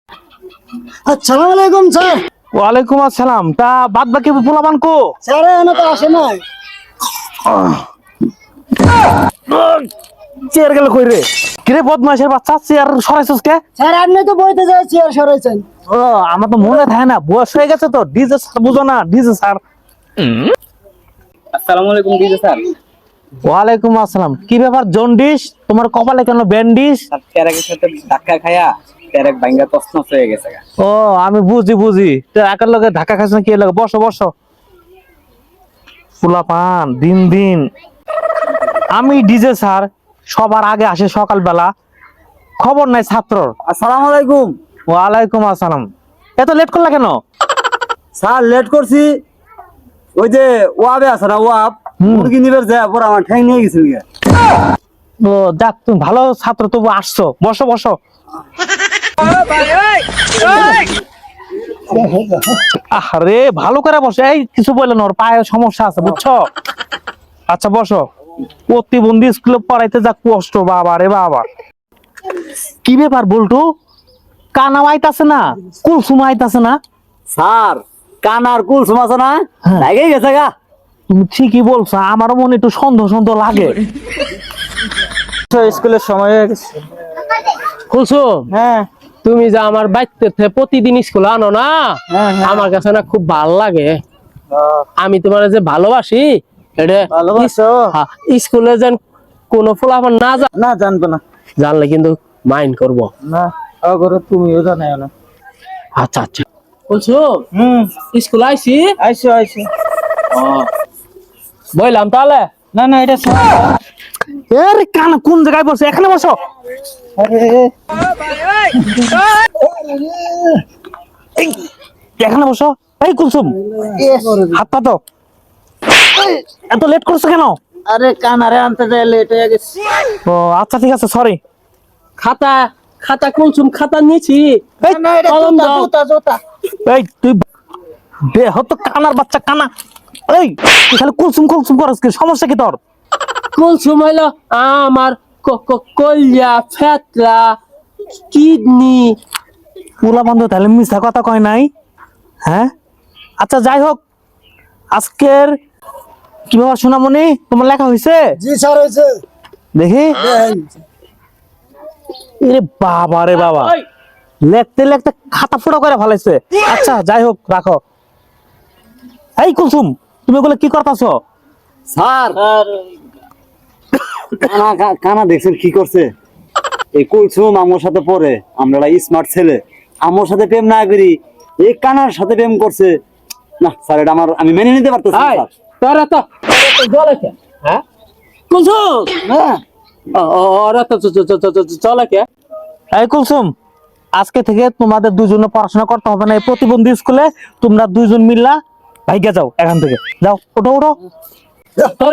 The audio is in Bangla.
আসসালামু আলাইকুম স্যার। ওয়ালাইকুম আসসালাম। তা বাদ বাকি পোলাপান কো? স্যার এখনো তো আসে নাই। চেয়ার গেল কই রে? কিরে বদমাইশের বাচ্চা, চেয়ার সরাইছস কে? স্যার আপনি তো বইতে যায় চেয়ার সরাইছেন। ও আমার তো মনে থাকে না, বয়স হয়ে গেছে তো। ডিজে স্যার বুঝো না, ডিজে স্যার। আসসালামু আলাইকুম ডিজে স্যার। ওয়ালাইকুম আসসালাম। কি ব্যাপার জন্ডিস? তোমার কপালে কেন ব্যান্ডিস? ট্যারেকের সাথে ধাক্কা খায়া ট্যারেক ভাঙ্গা তছনছ হয়ে গেছে গা। ও আমি বুঝি তো একার লগে ধাক্কা খাস না, কি লাগে? বসো বসো। পোলাপান দিন দিন। আমি ডিজে স্যার, সবার আগে আসে সকালবেলা, খবর নাই ছাত্রর। আসসালামু আলাইকুম। ওয়ালাইকুম আসসালাম। এত লেট করলা কেন? স্যার লেট করছি, ওই যে ওয়াবে আছে না, ওয়াব মুরগি নিবার যায় পর আমার ঠ্যাং নিয়ে গেছিল গা। ও যাক, তুমি ভালো ছাত্র, তবু আসছো। বসো বসো। আরে ভালো করে বসো। এই কিছু বললেন, ওর পায়ে সমস্যা আছে বুঝছো। আচ্ছা বসো। প্রতিবন্ধী স্কুলে পড়াইতে যা কষ্ট, বাবা রে বাবা। কি ব্যাপার বলটু? কানা আইতাছে না, কুলসুম আইতাছে না? স্যার কানার কুলসুম আছে না, হ্যাঁ। লাগে গেছে গা। তুমি ঠিকই বলছো, আমারও মনে একটু সন্দেহ সন্দেহ লাগে। স্কুলের সময় হয়ে গেছে। কুলসুম, হ্যাঁ তুমি যে আমার বাড়িতে প্রতিদিন স্কুলে আনো না, হ্যাঁ, হ্যাঁ। আমার কাছে না খুব ভাল লাগে। আমি তোমার যে ভালোবাসি, এটা ভালোবাসো? হ্যাঁ, স্কুলে যেন কোনো ফলাফল না না জানবে না, জানলে কিন্তু মাইন্ড করব। না অগরে তুমিও জানাই না। আচ্ছা আচ্ছা। কুলসুম, স্কুলে আইছি, আইসো আইসো। বললাম তাহলে। না না এটা এর কানা কোন জায়গায় বসে? এখানে বসো। আরে এই, এখানে বসো। এই কুলসুম, হাত পা তো। এত লেট করছো কেন? আরে কানারে আনতে যায় লেট হয়ে গেছে। ও আচ্ছা ঠিক আছে, সরি। খাতা খাতা কুলসুম খাতা নিয়েছি। না এটা কলম জুতা দাও। জুতা জুতা। এই তুই দেহ তো কানার বাচ্চা, কানা। এই তুই খালি কুলসুম কুলসুম করস, কি সমস্যা কি তোর? কুলসুম হইলো আমার কলিয়া, ফেতলা, কিডনি। পুলা বন্ধ, তাহলে মিথ্যা কথা কয় নাই? হ্যাঁ আচ্ছা যাই হোক, আজকের কি ব্যাপার সোনামণি, তোমার লেখা হয়েছে? জি স্যার হয়েছে। দেখি। এরে বাবা রে বাবা, লেখতে লেখতে খাতা ফুটো করে ফেলাইছে। আচ্ছা যাই হোক, রাখো। এই কুলসুম, তুমি ওগুলো কি করতেছো? স্যার কানা কানা দেখছেন কি করছে? এই কুলসুম আমার সাথে পড়ে, আমরা স্মার্ট ছেলে, আমার সাথে প্রেম না করি এই কানার সাথে প্রেম করছে। না স্যার এটা আমি মেনে নিতে পারতেছি না, স্যার। তোরা তো জলে কে? হ্যাঁ কুলসুম, হ্যাঁ ওরা তো চলে কে? এই কুলসুম, আজকে থেকে তোমাদের দুজনে পড়াশোনা করতে হবে না এই প্রতিবন্ধী স্কুলে। তোমরা দুইজন মিল্লা ভাইগা যাও এখান থেকে। যাও, ওঠো ওঠো। তোর